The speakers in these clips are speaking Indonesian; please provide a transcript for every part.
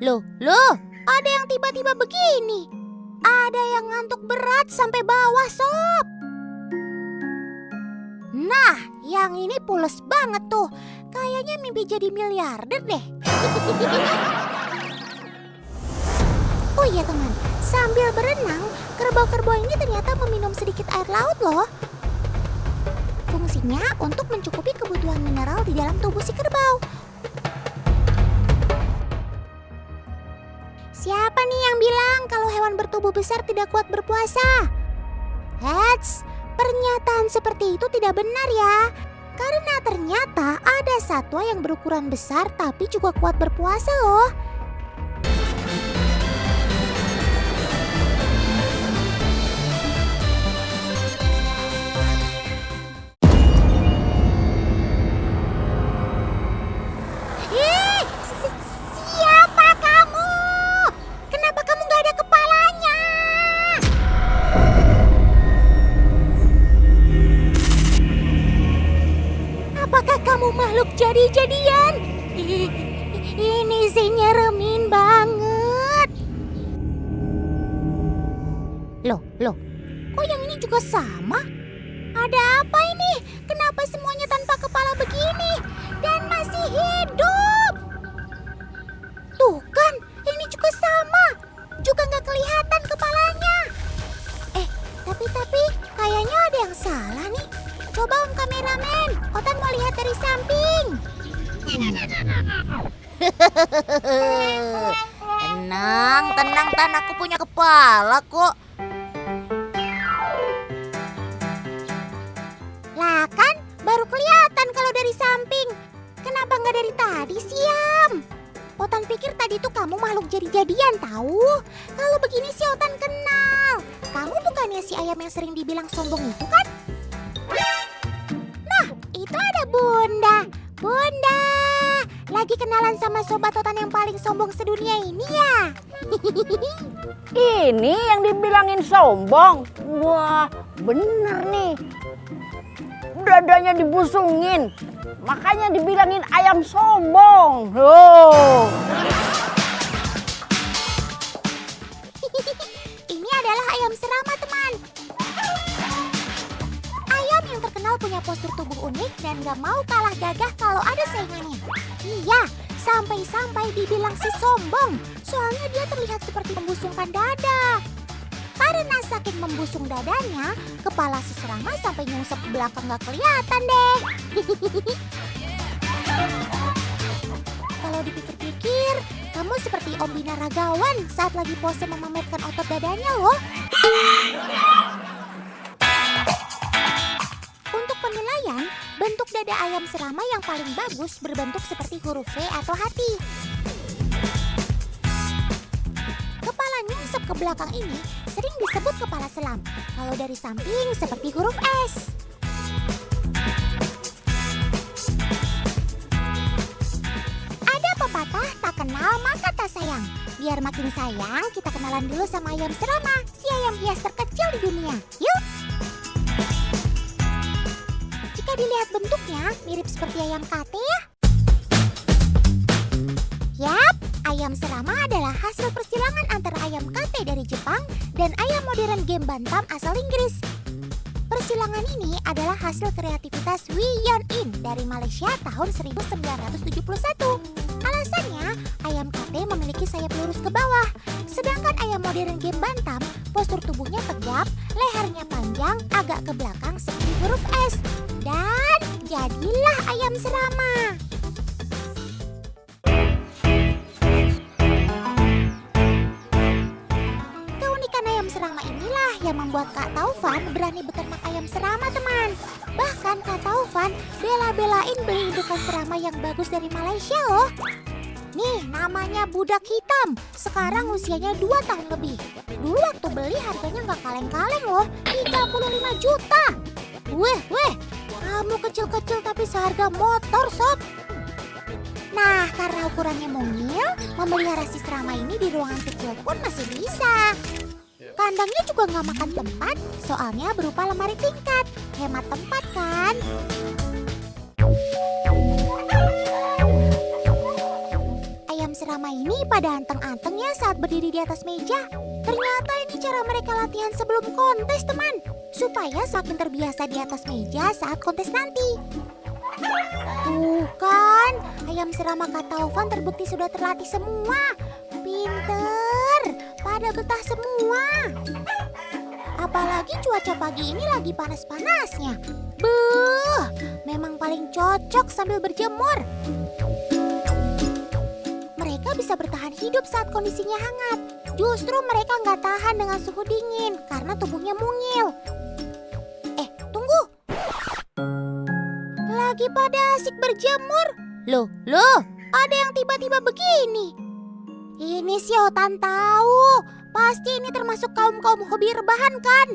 Loh, ada yang tiba-tiba begini. Ada yang ngantuk berat sampai bawah, Sob. Nah, yang ini pules banget tuh. Kayaknya mimpi jadi miliarder deh. Oh iya teman, sambil berenang, kerbau-kerbau ini ternyata meminum sedikit air laut loh. Fungsinya untuk mencukupi kebutuhan mineral di dalam tubuh si kerbau. Siapa nih yang bilang kalau hewan bertubuh besar tidak kuat berpuasa? Hets, pernyataan seperti itu tidak benar ya. Karena ternyata ada satwa yang berukuran besar tapi juga kuat berpuasa loh. Siapa kamu? Kenapa kamu gak ada kepalanya? Apakah kamu makhluk jadi-jadian? Ini sih nyeremin banget. Loh, kok yang ini juga sama? Ada apa ini? Kenapa semuanya tanpa kepala begini? Dan masih hidup? Tuh kan, ini juga sama. Juga nggak kelihatan kepalanya. Tapi kayaknya ada yang salah nih. Coba Om Kameramen, Otan mau lihat dari samping. Tenang Tan, aku punya kepala kok. Lah kan, baru kelihatan kalau dari samping. Kenapa nggak dari tadi, Siam? Otan pikir tadi tuh kamu makhluk jadi-jadian tahu. Kalau begini sih Otan kenal. Kamu bukannya si ayam yang sering dibilang sombong itu kan? Nah, itu ada Bunda. Bunda, lagi kenalan sama sobat Otan yang paling sombong sedunia ini ya? Ini yang dibilangin sombong. Wah, bener nih. Dadanya dibusungin. Makanya dibilangin ayam sombong. Loh. Ini adalah ayam serama, teman. Ayam yang terkenal punya postur tubuh unik dan gak mau kalah gagah kalau ada saingannya. Iya, sampai-sampai dibilang si sombong. Soalnya dia terlihat seperti membusungkan dada. Karena saking membusung dadanya, kepala si serama sampai nyungsep ke belakang gak kelihatan deh. Kalau dipikir-pikir, kamu seperti Om Binaragawan saat lagi pose memamerkan otot dadanya loh. Untuk penilaian, bentuk dada ayam serama yang paling bagus berbentuk seperti huruf V atau hati. Kepala nyungsep ke belakang ini sering disebut kepala selam. Kalau dari samping seperti huruf S. Ada pepatah tak kenal maka tak sayang. Biar makin sayang, kita kenalan dulu sama ayam serama, si ayam hias terkecil di dunia. Yuk! Jika dilihat bentuknya, mirip seperti ayam kate ya. Yap, ayam serama adalah hasil persilangan antara ayam kate dari Jepang dan ayam modern game bantam asal Inggris. Persilangan ini adalah hasil kreativitas Wee Yeon In dari Malaysia tahun 1971. Alasannya, ayam kate memiliki sayap lurus ke bawah, sedangkan ayam modern game bantam postur tubuhnya tegap, lehernya panjang, agak ke belakang seperti huruf S. Dan jadilah ayam serama. Keunikan ayam serama inilah yang membuat Kak Taufan berani beternak ayam serama, teman. Bahkan Kak Taufan bela-belain beli indukan serama yang bagus dari Malaysia loh. Nih, namanya budak hitam. Sekarang usianya 2 tahun lebih. Dulu waktu beli harganya nggak kaleng-kaleng loh, 35 juta. Weh, kamu kecil-kecil tapi seharga motor, sob. Nah, karena ukurannya mungil, memelihara si serama ini di ruangan kecil pun masih bisa. Kandangnya juga nggak makan tempat, soalnya berupa lemari tingkat. Hemat tempat kan? serama ini pada anteng-anteng ya saat berdiri di atas meja. Ternyata ini cara mereka latihan sebelum kontes, teman. Supaya semakin terbiasa di atas meja saat kontes nanti. Tuh kan, ayam serama Kak Taufan terbukti sudah terlatih semua. Pinter, pada betah semua. Apalagi cuaca pagi ini lagi panas-panasnya. Beuh, memang paling cocok sambil berjemur. Mereka bisa bertahan hidup saat kondisinya hangat. Justru mereka nggak tahan dengan suhu dingin karena tubuhnya mungil. Tunggu. Lagi pada asik berjemur. Loh, ada yang tiba-tiba begini. Ini si Otan tahu. Pasti ini termasuk kaum-kaum hobi rebahan kan?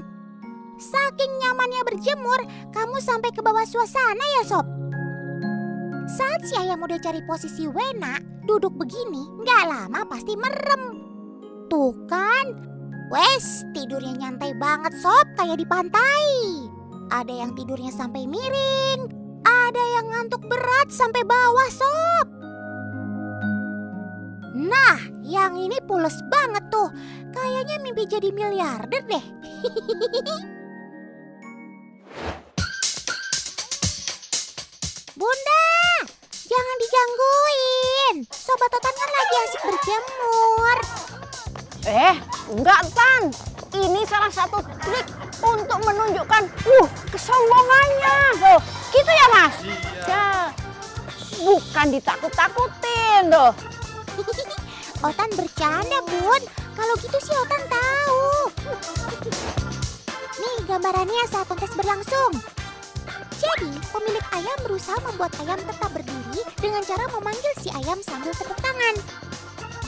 Saking nyamannya berjemur, kamu sampai ke bawah suasana ya sob? Saat si ayam udah cari posisi wena, duduk begini, nggak lama pasti merem. Tuh kan? Wes, tidurnya nyantai banget sob, kayak di pantai. Ada yang tidurnya sampai miring, ada yang ngantuk berat sampai bawah sob. Nah, yang ini pules banget tuh. Kayaknya mimpi jadi miliarder deh. Bunda, jangan digangguin. Sobat Otan kan lagi asik berjemur. Enggak Tan. Ini salah satu trik untuk menunjukkan kesombongannya. Tuh, gitu ya Mas? Ya, bukan ditakut-takutin tuh. Otan bercanda Bun. Kalau gitu sih Otan tahu. Nih gambarannya saat kontes berlangsung. Jadi pemilik ayam berusaha membuat ayam tetap berdiri dengan cara memanggil si ayam sambil tepuk tangan.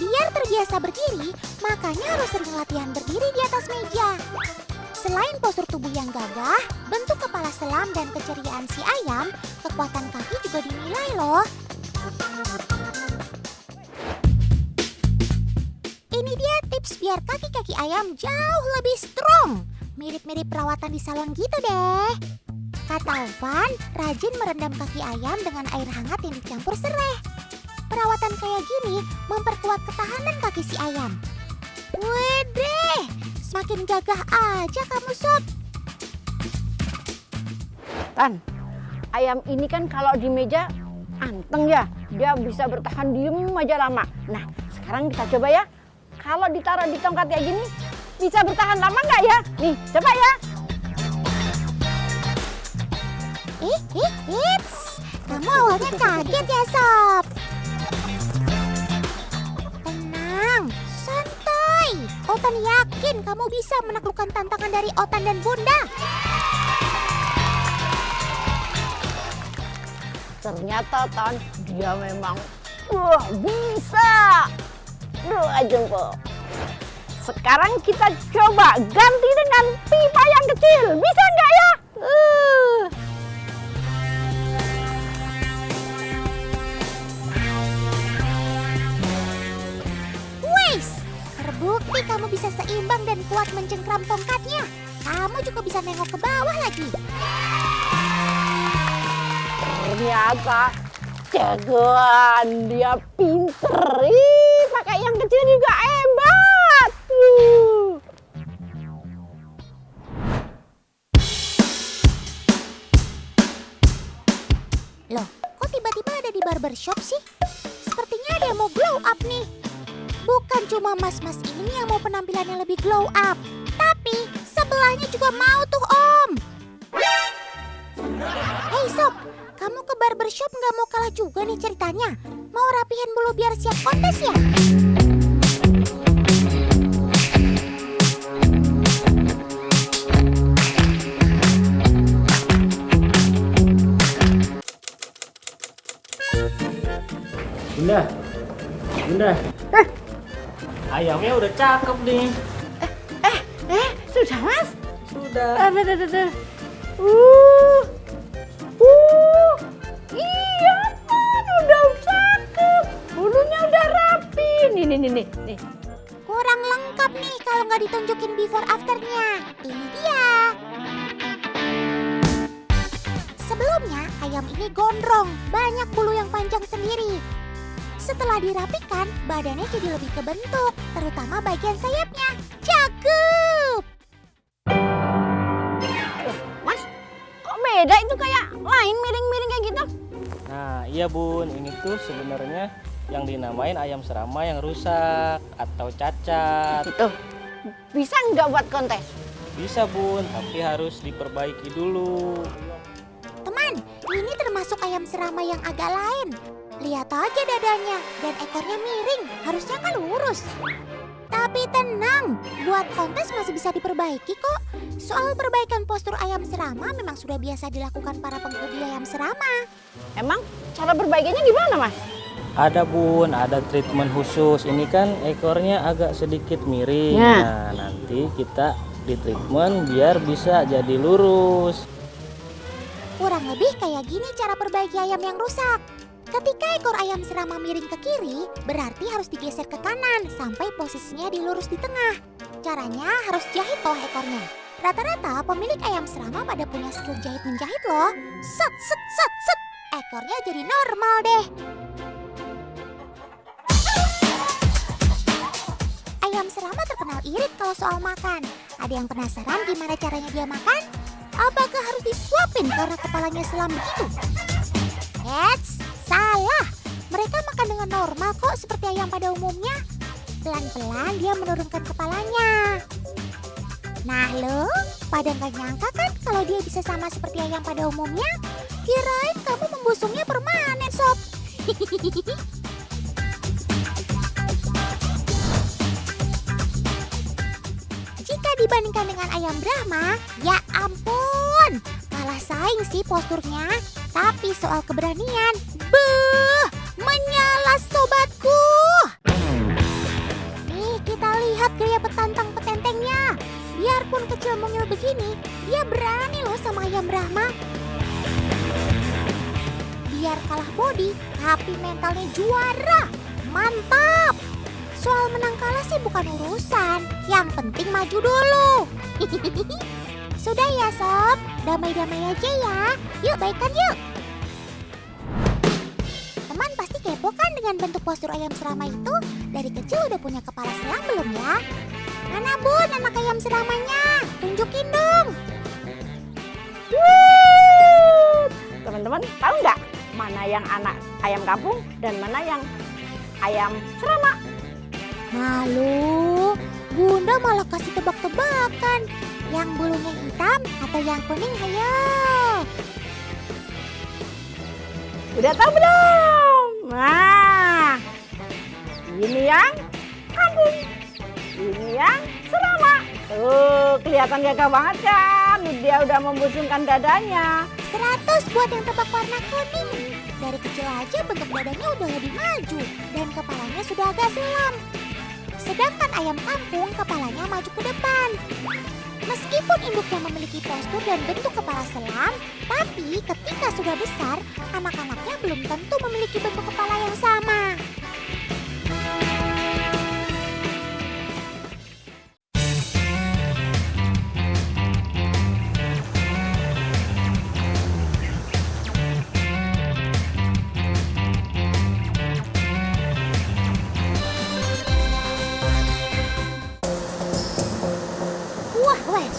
Biar terbiasa berdiri, makanya harus sering latihan berdiri di atas meja. Selain postur tubuh yang gagah, bentuk kepala selam dan keceriaan si ayam, kekuatan kaki juga dinilai loh. Ini dia tips biar kaki-kaki ayam jauh lebih strong. Mirip-mirip perawatan di salon gitu deh. Kak Taufan rajin merendam kaki ayam dengan air hangat yang dicampur serai. Perawatan kayak gini memperkuat ketahanan kaki si ayam. Wedeh, semakin gagah aja kamu sob. Tan, ayam ini kan kalau di meja anteng ya. Dia bisa bertahan diem aja lama. Nah, sekarang kita coba ya. Kalau ditaruh di tongkat kayak gini, bisa bertahan lama nggak ya? Nih, coba ya. Kamu awalnya kaget ya sob. Tenang, santai. Otan yakin kamu bisa menaklukkan tantangan dari Otan dan Bunda. Ternyata Tan, dia memang bisa. Dua jempol. Sekarang kita coba ganti dengan pipa yang kecil. Bisa nggak ya? Wes, terbukti kamu bisa seimbang dan kuat mencengkram tongkatnya. Kamu juga bisa nengok ke bawah lagi. Ternyata jagoan, dia pinter. Ih, pakai yang kecil juga hebat. Loh, kok tiba-tiba ada di barbershop sih? Sepertinya ada yang mau glow up nih. Bukan cuma mas-mas ini yang mau penampilannya lebih glow up, tapi sebelahnya juga mau tuh Om. Hei sob, kamu ke barbershop nggak mau kalah juga nih ceritanya? Mau rapihin bulu biar siap kontes ya? Bunda. Ayamnya udah cakep nih. Sudah Mas? Sudah. Iya Tan, udah cakep. Bulunya udah rapi. Nih. Kurang lengkap nih kalau nggak ditunjukin before afternya. Ini dia. Sebelumnya ayam ini gondrong, banyak bulu yang panjang sendiri. Setelah dirapikan, badannya jadi lebih kebentuk, terutama bagian sayapnya. Cakep! Mas, kok beda itu kayak lain miring-miring kayak gitu? Nah iya bun, ini tuh sebenarnya yang dinamain ayam serama yang rusak atau cacat. Tuh, bisa nggak buat kontes? Bisa bun, tapi harus diperbaiki dulu. Teman, ini termasuk ayam serama yang agak lain. Lihat aja dadanya dan ekornya miring, harusnya kan lurus. Tapi tenang, buat kontes masih bisa diperbaiki kok. Soal perbaikan postur ayam serama memang sudah biasa dilakukan para penghobi ayam serama. Emang cara perbaikannya gimana, Mas? Ada bun, ada treatment khusus. Ini kan ekornya agak sedikit miring. Ya. Nah nanti kita di treatment biar bisa jadi lurus. Kurang lebih kayak gini cara perbaiki ayam yang rusak. Ketika ekor ayam serama miring ke kiri, berarti harus digeser ke kanan sampai posisinya dilurus di tengah. Caranya harus jahit bawah ekornya. Rata-rata pemilik ayam serama pada punya skill jahit-menjahit loh. Set, set, set, set. Ekornya jadi normal deh. Ayam serama terkenal irit kalau soal makan. Ada yang penasaran gimana caranya dia makan? Apakah harus disuapin karena kepalanya selam begitu? Eits, salah. Mereka makan dengan normal kok seperti ayam pada umumnya. Pelan-pelan dia menurunkan kepalanya. Nah lo, pada nggak nyangka kan kalau dia bisa sama seperti ayam pada umumnya? Kirain kamu membusungnya permanen, sob. Jika dibandingkan dengan ayam Brahma, ya ampun, kalah saing sih posturnya. Tapi soal keberanian, beuh, menyala sobatku. Nih kita lihat gaya petantang petentengnya. Biarpun kecil mungil begini, dia berani loh sama ayam Brahma. Biar kalah body, tapi mentalnya juara. Mantap! Soal menang kalah sih bukan urusan, yang penting maju dulu. Sudah ya sob, damai-damai aja ya. Yuk baikan yuk. Teman pasti kepo kan dengan bentuk postur ayam serama itu? Dari kecil udah punya kepala selam belum ya? Mana bun anak ayam seramanya? Tunjukin dong. Teman-teman tahu nggak mana yang anak ayam kampung dan mana yang ayam serama? Malu, Bunda malah kasih tebak-tebakan. Yang bulunya hitam atau yang kuning, ayo. Udah tahu belum? Nah, ini yang kampung, ini yang serama. Tuh, kelihatan gagah banget kan? Dia udah membusungkan dadanya. 100 buat yang tebak warna kuning. Dari kecil aja bentuk dadanya udah lebih maju dan kepalanya sudah agak selam. Sedangkan ayam kampung kepalanya maju ke depan. Meskipun induknya memiliki postur dan bentuk kepala selam, tapi ketika sudah besar, anak-anaknya belum tentu memiliki bentuk kepala yang sama.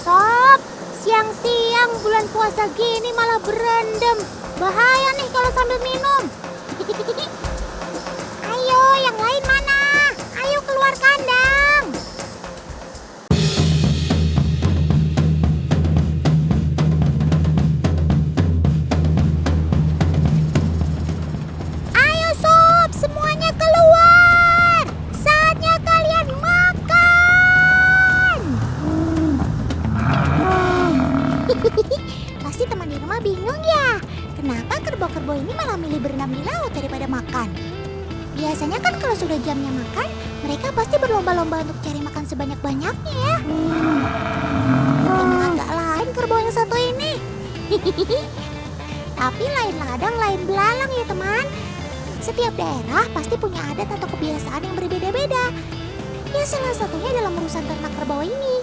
Sob, siang-siang bulan puasa gini malah berendam. Bahaya nih kalau sambil minum. Ayo, yang lain mana? Ayo keluar kandang. Ayo sob, semuanya keluar. Saatnya kalian makan. Pasti teman di rumah bingung ya, kenapa kerbau-kerbau ini malah milih berenang di laut daripada makan. Biasanya kan kalau sudah jamnya makan, mereka pasti berlomba-lomba untuk cari makan sebanyak-banyaknya ya. Emang agak lain kerbau yang satu ini. Tapi lain ladang, lain belalang ya teman. Setiap daerah pasti punya adat atau kebiasaan yang berbeda-beda. Ya salah satunya dalam urusan ternak kerbau ini.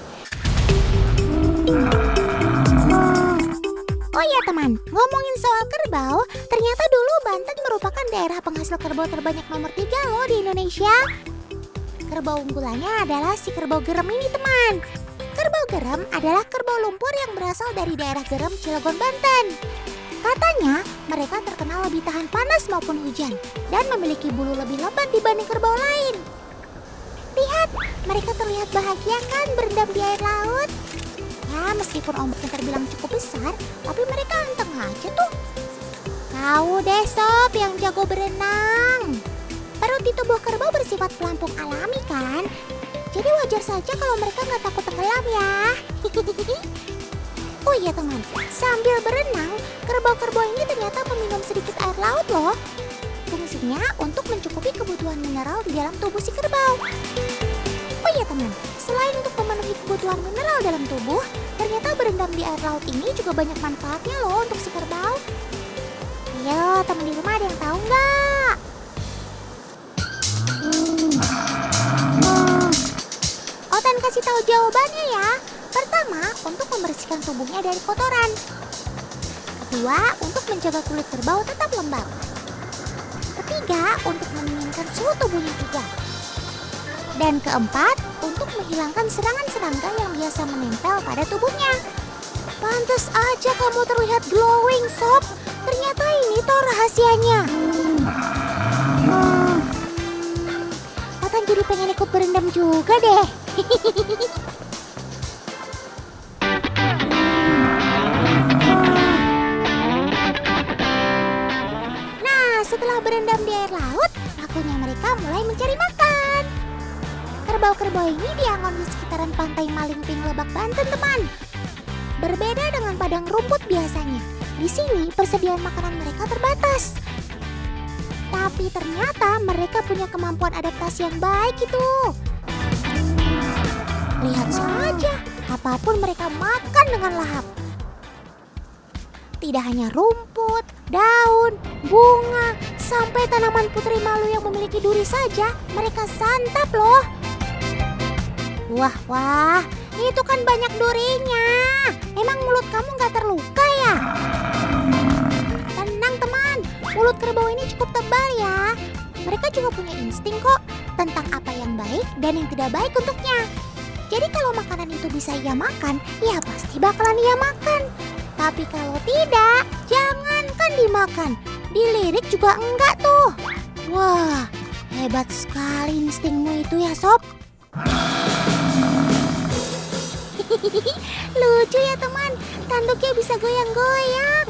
Oh iya teman, ngomongin soal kerbau, ternyata dulu Banten merupakan daerah penghasil kerbau terbanyak nomor 3 loh di Indonesia. Kerbau unggulannya adalah si kerbau gerem ini teman. Kerbau gerem adalah kerbau lumpur yang berasal dari daerah Gerem, Cilegon, Banten. Katanya mereka terkenal lebih tahan panas maupun hujan dan memiliki bulu lebih lebat dibanding kerbau lain. Lihat, mereka terlihat bahagia kan berendam di air laut. Ya, meskipun ombaknya terbilang cukup besar, tapi mereka anteng aja tuh. Tahu deh sob yang jago berenang. Perut di tubuh kerbau bersifat pelampung alami kan? Jadi wajar saja kalau mereka nggak takut tenggelam ya. Oh iya teman, sambil berenang, kerbau-kerbau ini ternyata meminum sedikit air laut loh. Fungsinya untuk mencukupi kebutuhan mineral di dalam tubuh si kerbau. Oh iya teman, selain untuk memenuhi kebutuhan mineral dalam tubuh, ternyata berendam di air laut ini juga banyak manfaatnya loh untuk si kerbau. Ayo teman di rumah ada yang tahu nggak? Otan kasih tahu jawabannya ya. Pertama, untuk membersihkan tubuhnya dari kotoran. Kedua, untuk menjaga kulit kerbau tetap lembab. Ketiga, untuk meningkatkan suhu tubuhnya juga. Dan keempat, untuk menghilangkan serangan serangga yang biasa menempel pada tubuhnya. Pantas aja kamu terlihat glowing, sob. Ternyata ini toh rahasianya. Otan jadi pengen ikut berendam juga deh. Setelah berendam di air laut, waktunya mereka mulai mencari makan. Kerbau-kerbau ini dianggon di sekitaran pantai Malingping, Lebak, Banten, teman. Berbeda dengan padang rumput biasanya, di sini persediaan makanan mereka terbatas. Tapi ternyata mereka punya kemampuan adaptasi yang baik itu. Lihat saja, apapun mereka makan dengan lahap. Tidak hanya rumput, daun, bunga, sampai tanaman putri malu yang memiliki duri saja mereka santap loh. Wah, itu kan banyak durinya. Emang mulut kamu gak terluka ya? Tenang teman, mulut kerbau ini cukup tebal ya. Mereka juga punya insting kok tentang apa yang baik dan yang tidak baik untuknya. Jadi kalau makanan itu bisa ia makan, ya pasti bakalan ia makan. Tapi kalau tidak, jangankan dimakan, dilirik juga enggak tuh. Wah, hebat sekali instingmu itu ya sob. Lucu ya teman, tanduknya bisa goyang-goyang.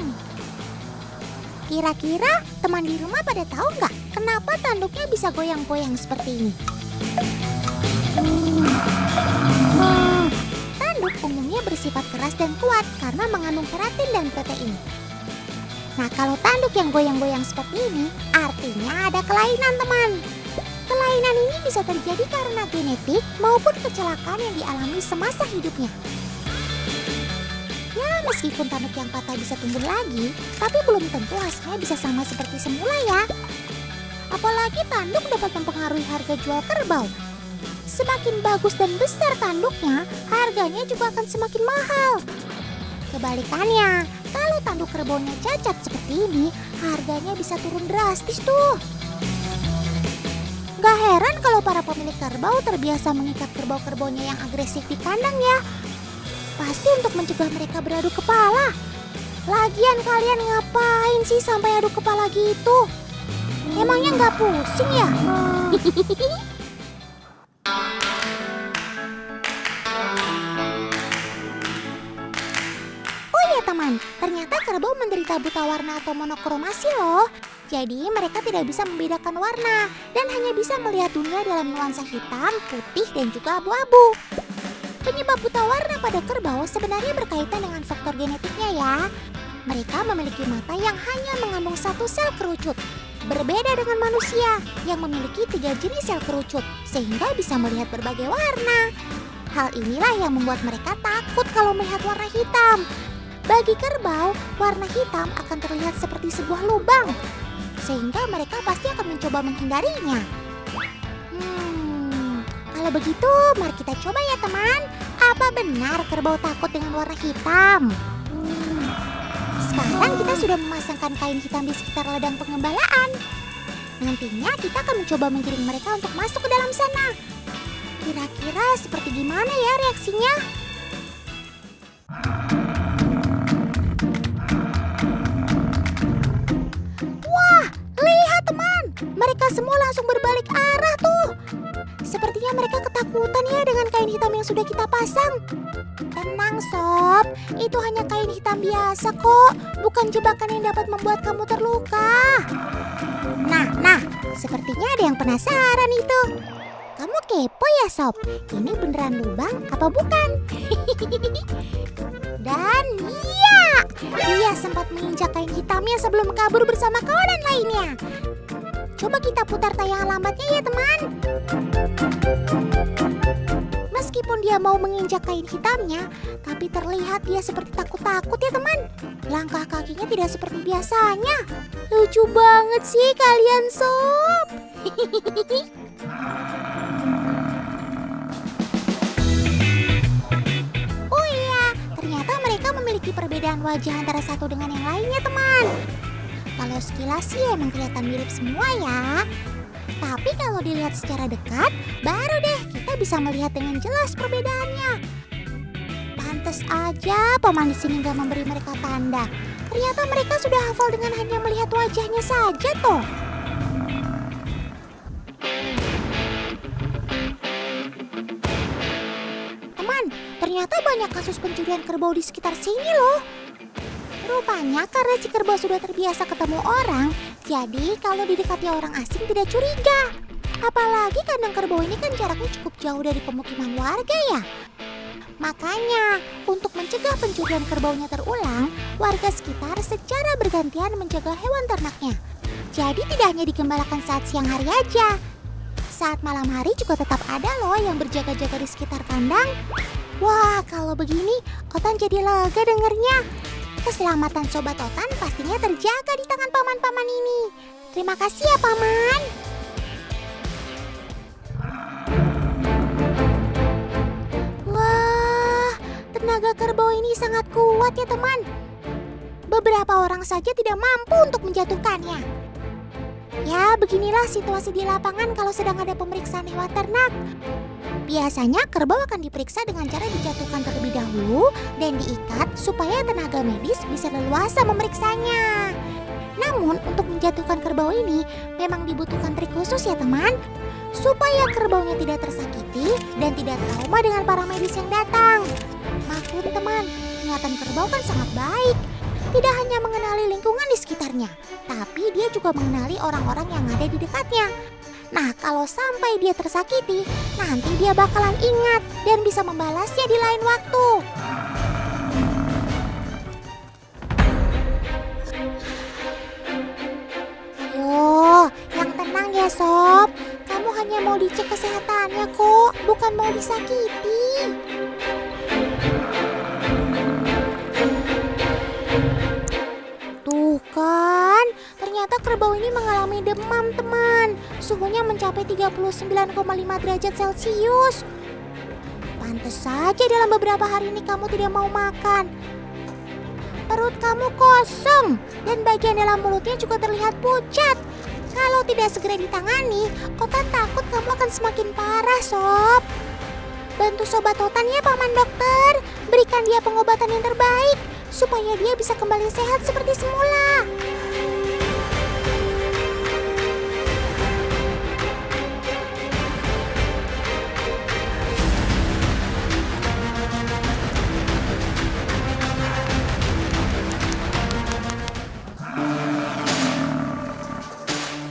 Kira-kira teman di rumah pada tahu nggak kenapa tanduknya bisa goyang-goyang seperti ini? Tanduk umumnya bersifat keras dan kuat karena mengandung keratin dan protein. Nah, kalau tanduk yang goyang-goyang seperti ini, artinya ada kelainan teman. Kelainan ini bisa terjadi karena genetik maupun kecelakaan yang dialami semasa hidupnya. Ya, meskipun tanduk yang patah bisa tumbuh lagi, tapi belum tentu hasilnya bisa sama seperti semula ya. Apalagi tanduk dapat mempengaruhi harga jual kerbau. Semakin bagus dan besar tanduknya, harganya juga akan semakin mahal. Kebalikannya, kalau tanduk kerbaunya cacat seperti ini, harganya bisa turun drastis tuh. Gak heran kalau para pemilik kerbau terbiasa mengikat kerbau-kerbaunya yang agresif di kandang ya. Pasti untuk mencegah mereka beradu kepala. Lagian kalian ngapain sih sampai adu kepala gitu? Emangnya gak pusing ya? Teman, ternyata kerbau menderita buta warna atau monokromasi loh. Jadi mereka tidak bisa membedakan warna dan hanya bisa melihat dunia dalam nuansa hitam, putih, dan juga abu-abu. Penyebab buta warna pada kerbau sebenarnya berkaitan dengan faktor genetiknya ya. Mereka memiliki mata yang hanya mengandung satu sel kerucut. Berbeda dengan manusia yang memiliki 3 jenis sel kerucut sehingga bisa melihat berbagai warna. Hal inilah yang membuat mereka takut kalau melihat warna hitam. Bagi kerbau, warna hitam akan terlihat seperti sebuah lubang, sehingga mereka pasti akan mencoba menghindarinya. Kalau begitu, mari kita coba ya teman. Apa benar kerbau takut dengan warna hitam? Sekarang kita sudah memasangkan kain hitam di sekitar ladang pengembalaan. Nantinya kita akan mencoba menggiring mereka untuk masuk ke dalam sana. Kira-kira seperti gimana ya reaksinya? Wah, lihat teman, mereka semua langsung berbalik arah tuh. Sepertinya mereka ketakutan ya dengan kain hitam yang sudah kita pasang. Tenang Sob, itu hanya kain hitam biasa kok, bukan jebakan yang dapat membuat kamu terluka. Nah, sepertinya ada yang penasaran itu. Kamu kepo ya Sob, ini beneran lubang apa bukan? Dan iya, dia sempat menginjak kain hitamnya sebelum kabur bersama kawanan lainnya. Coba kita putar tayangan lambatnya ya teman. Meskipun dia mau menginjak kain hitamnya, tapi terlihat dia seperti takut-takut ya teman. Langkah kakinya tidak seperti biasanya. Lucu banget sih kalian Sob. Oh iya, ternyata mereka memiliki perbedaan wajah antara satu dengan yang lainnya teman. Kalau sekilas sih emang kelihatan mirip semua ya. Tapi kalau dilihat secara dekat, baru deh kita bisa melihat dengan jelas perbedaannya. Pantes aja paman di sini gak memberi mereka tanda. Ternyata mereka sudah hafal dengan hanya melihat wajahnya saja toh. Teman, ternyata banyak kasus pencurian kerbau di sekitar sini loh. Rupanya karena si kerbau sudah terbiasa ketemu orang, jadi kalau didekati orang asing tidak curiga. Apalagi kandang kerbau ini kan jaraknya cukup jauh dari pemukiman warga ya. Makanya, untuk mencegah pencurian kerbaunya terulang, warga sekitar secara bergantian menjaga hewan ternaknya. Jadi tidak hanya digembalakan saat siang hari aja. Saat malam hari juga tetap ada loh yang berjaga-jaga di sekitar kandang. Wah, kalau begini, Otan jadi lega dengernya. Keselamatan Sobat Otan pastinya terjaga di tangan paman-paman ini. Terima kasih ya paman. Wah, tenaga kerbau ini sangat kuat ya teman. Beberapa orang saja tidak mampu untuk menjatuhkannya. Ya, beginilah situasi di lapangan kalau sedang ada pemeriksaan hewan ternak. Biasanya kerbau akan diperiksa dengan cara dijatuhkan terlebih dahulu dan diikat supaya tenaga medis bisa leluasa memeriksanya. Namun untuk menjatuhkan kerbau ini memang dibutuhkan trik khusus ya teman, supaya kerbaunya tidak tersakiti dan tidak trauma dengan para medis yang datang. Maklum teman, ingatan kerbau kan sangat baik. Tidak hanya mengenali lingkungan di sekitarnya, tapi dia juga mengenali orang-orang yang ada di dekatnya. Nah, kalau sampai dia tersakiti, nanti dia bakalan ingat dan bisa membalasnya di lain waktu. Ayo, yang tenang ya Sob. Kamu hanya mau dicek kesehatannya kok, bukan mau disakiti. Tuh kan, ternyata kerbau ini mengalami demam teman. Suhunya mencapai 39,5 derajat Celcius. Pantes saja dalam beberapa hari ini kamu tidak mau makan. Perut kamu kosong dan bagian dalam mulutnya juga terlihat pucat. Kalau tidak segera ditangani, Otan takut kamu akan semakin parah Sob. Bantu Sobat Otan ya paman dokter. Berikan dia pengobatan yang terbaik supaya dia bisa kembali sehat seperti semula.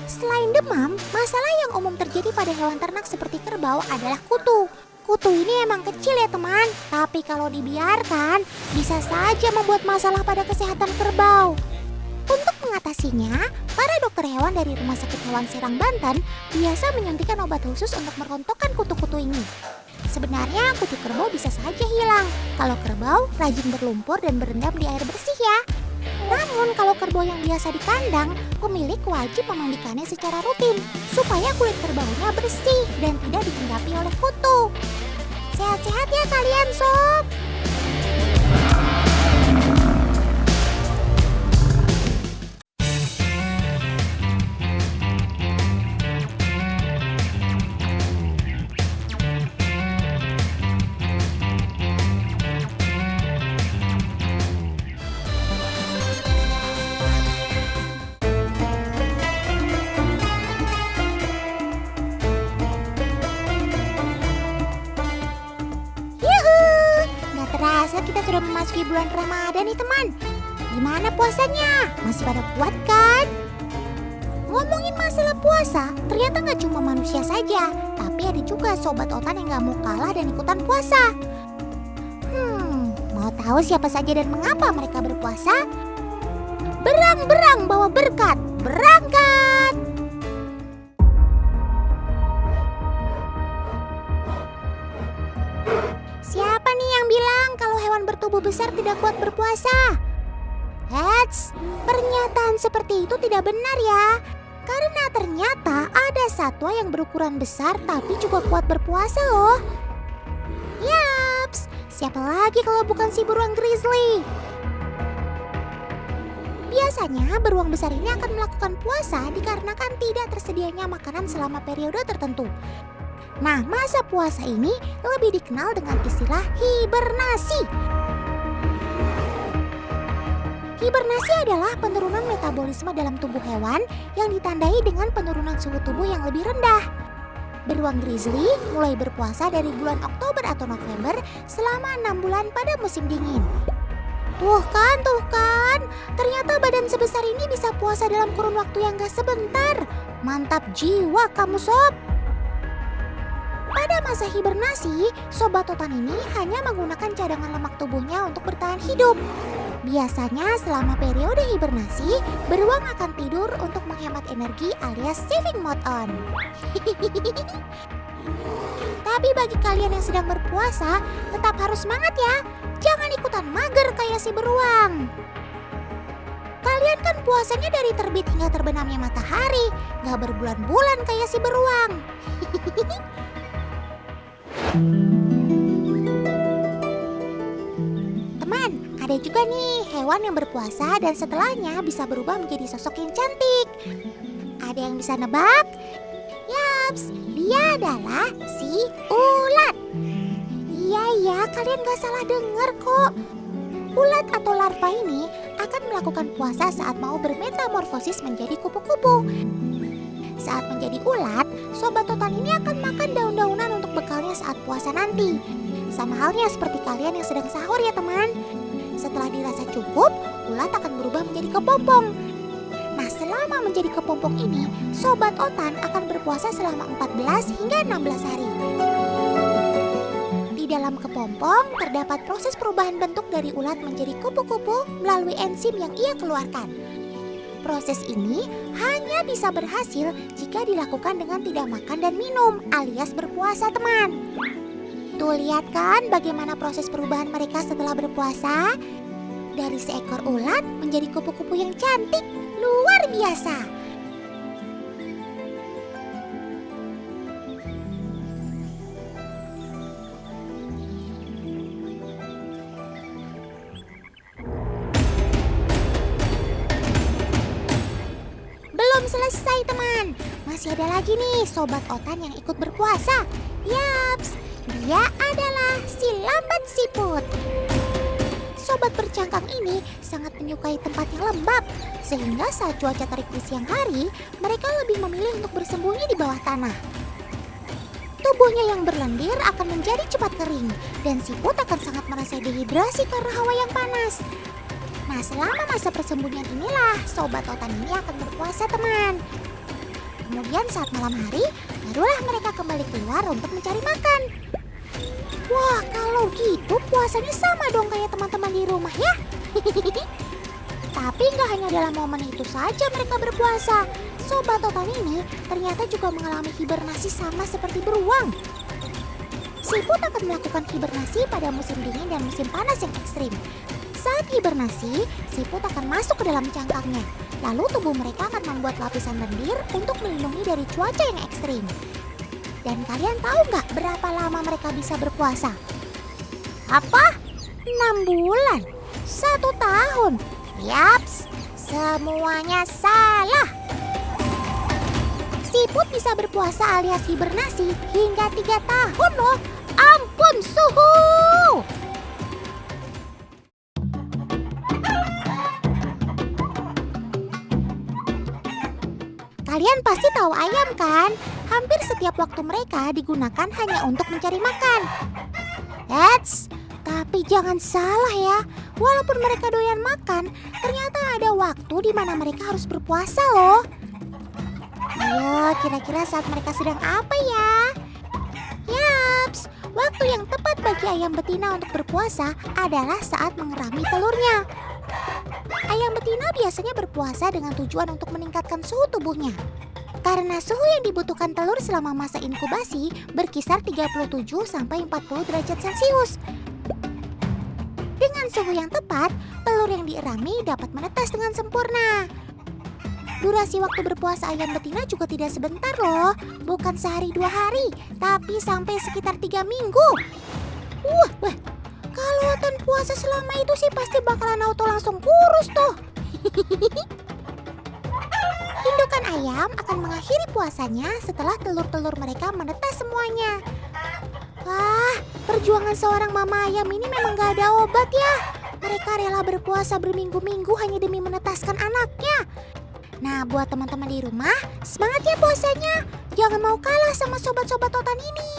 Selain demam, masalah yang umum terjadi pada hewan ternak seperti kerbau adalah kutu. Kutu ini emang kecil ya teman, tapi kalau dibiarkan bisa saja membuat masalah pada kesehatan kerbau. Untuk mengatasinya, para dokter hewan dari Rumah Sakit Hewan Serang Banten biasa menyuntikkan obat khusus untuk merontokkan kutu-kutu ini. Sebenarnya kutu kerbau bisa saja hilang kalau kerbau rajin berlumpur dan berendam di air bersih ya. Namun kalau kerbau yang biasa di kandang, pemilik wajib memandikannya secara rutin supaya kulit kerbaunya bersih dan tidak dihinggapi oleh kutu. Sehat-sehat ya kalian Sob. dirasa kita sudah memasuki bulan Ramadan nih teman. Gimana puasanya? Masih pada kuat kan? Ngomongin masalah puasa, ternyata nggak cuma manusia saja, tapi ada juga sobat otan yang nggak mau kalah dan ikutan puasa. Mau tahu siapa saja dan mengapa mereka berpuasa? Berang-berang bawa berkat, berangkat! Siapa nih yang bilang kalau hewan bertubuh besar tidak kuat berpuasa? Eits, pernyataan seperti itu tidak benar ya. Karena ternyata ada satwa yang berukuran besar tapi juga kuat berpuasa loh. Yaps, siapa lagi kalau bukan si beruang grizzly? Biasanya beruang besar ini akan melakukan puasa dikarenakan tidak tersedianya makanan selama periode tertentu. Nah, masa puasa ini lebih dikenal dengan istilah hibernasi. Hibernasi adalah penurunan metabolisme dalam tubuh hewan yang ditandai dengan penurunan suhu tubuh yang lebih rendah. Beruang grizzly mulai berpuasa dari bulan Oktober atau November selama 6 bulan pada musim dingin. Tuh kan, ternyata badan sebesar ini bisa puasa dalam kurun waktu yang gak sebentar. Mantap jiwa kamu sob. Pada masa hibernasi, sobat otan ini hanya menggunakan cadangan lemak tubuhnya untuk bertahan hidup. Biasanya selama periode hibernasi, beruang akan tidur untuk menghemat energi alias saving mode on. Tapi bagi kalian yang sedang berpuasa, tetap harus semangat ya. Jangan ikutan mager kayak si beruang. Kalian kan puasanya dari terbit hingga terbenamnya matahari, gak berbulan-bulan kayak si beruang. Teman, ada juga nih hewan yang berpuasa dan setelahnya bisa berubah menjadi sosok yang cantik. Ada yang bisa nebak? Yaps, dia adalah si ulat. Iya, kalian gak salah dengar kok. Ulat atau larva ini akan melakukan puasa saat mau bermetamorfosis menjadi kupu-kupu. Saat menjadi ulat, sobat otan ini akan makan daun-daunan untuk bekalnya saat puasa nanti. Sama halnya seperti kalian yang sedang sahur ya teman. Setelah dirasa cukup, ulat akan berubah menjadi kepompong. Nah, selama menjadi kepompong ini, sobat otan akan berpuasa selama 14 hingga 16 hari. Di dalam kepompong terdapat proses perubahan bentuk dari ulat menjadi kupu-kupu melalui enzim yang ia keluarkan. Proses ini hanya bisa berhasil jika dilakukan dengan tidak makan dan minum alias berpuasa teman. Tuh lihat kan bagaimana proses perubahan mereka setelah berpuasa? Dari seekor ulat menjadi kupu-kupu yang cantik, luar biasa. Belum selesai teman, masih ada lagi nih sobat otan yang ikut berpuasa. Yaps, dia adalah si lambat siput. Sobat bercangkang ini sangat menyukai tempat yang lembab, sehingga saat cuaca terik di siang hari, mereka lebih memilih untuk bersembunyi di bawah tanah. Tubuhnya yang berlendir akan menjadi cepat kering, dan siput akan sangat merasa dehidrasi karena hawa yang panas. Nah, selama masa persembunyian inilah sobat otan ini akan berpuasa teman. Kemudian saat malam hari, barulah mereka kembali keluar untuk mencari makan. Wah, kalau gitu puasanya sama dong kayak teman-teman di rumah ya. Tapi nggak hanya dalam momen itu saja mereka berpuasa. Sobat otan ini ternyata juga mengalami hibernasi sama seperti beruang. Siput akan melakukan hibernasi pada musim dingin dan musim panas yang ekstrim. Saat hibernasi, siput akan masuk ke dalam cangkangnya. Lalu tubuh mereka akan membuat lapisan lendir untuk melindungi dari cuaca yang ekstrim. Dan kalian tahu nggak berapa lama mereka bisa berpuasa? Apa? 6 bulan? 1 tahun? Yaps, semuanya salah. Siput bisa berpuasa alias hibernasi hingga 3 tahun loh. Ampun suhu! Kalian pasti tahu ayam kan? Hampir setiap waktu mereka digunakan hanya untuk mencari makan. Eits, Tapi jangan salah ya, walaupun mereka doyan makan, ternyata ada waktu di mana mereka harus berpuasa loh. Ayo, kira-kira saat mereka sedang apa ya? Yaps, waktu yang tepat bagi ayam betina untuk berpuasa adalah saat mengerami telurnya. Ayam betina biasanya berpuasa dengan tujuan untuk meningkatkan suhu tubuhnya. Karena suhu yang dibutuhkan telur selama masa inkubasi berkisar 37 sampai 40 derajat Celcius. Dengan suhu yang tepat, telur yang dierami dapat menetas dengan sempurna. Durasi waktu berpuasa ayam betina juga tidak sebentar loh. Bukan sehari 2 hari, tapi sampai sekitar 3 minggu. Wah, kalau Watan puasa selama itu sih pasti bakalan auto langsung kurus tuh. Indukan ayam akan mengakhiri puasanya setelah telur-telur mereka menetas semuanya. Wah, perjuangan seorang mama ayam ini memang gak ada obat ya. Mereka rela berpuasa berminggu-minggu hanya demi menetaskan anaknya. Nah, buat teman-teman di rumah, semangat ya puasanya. Jangan mau kalah sama sobat-sobat Totan ini.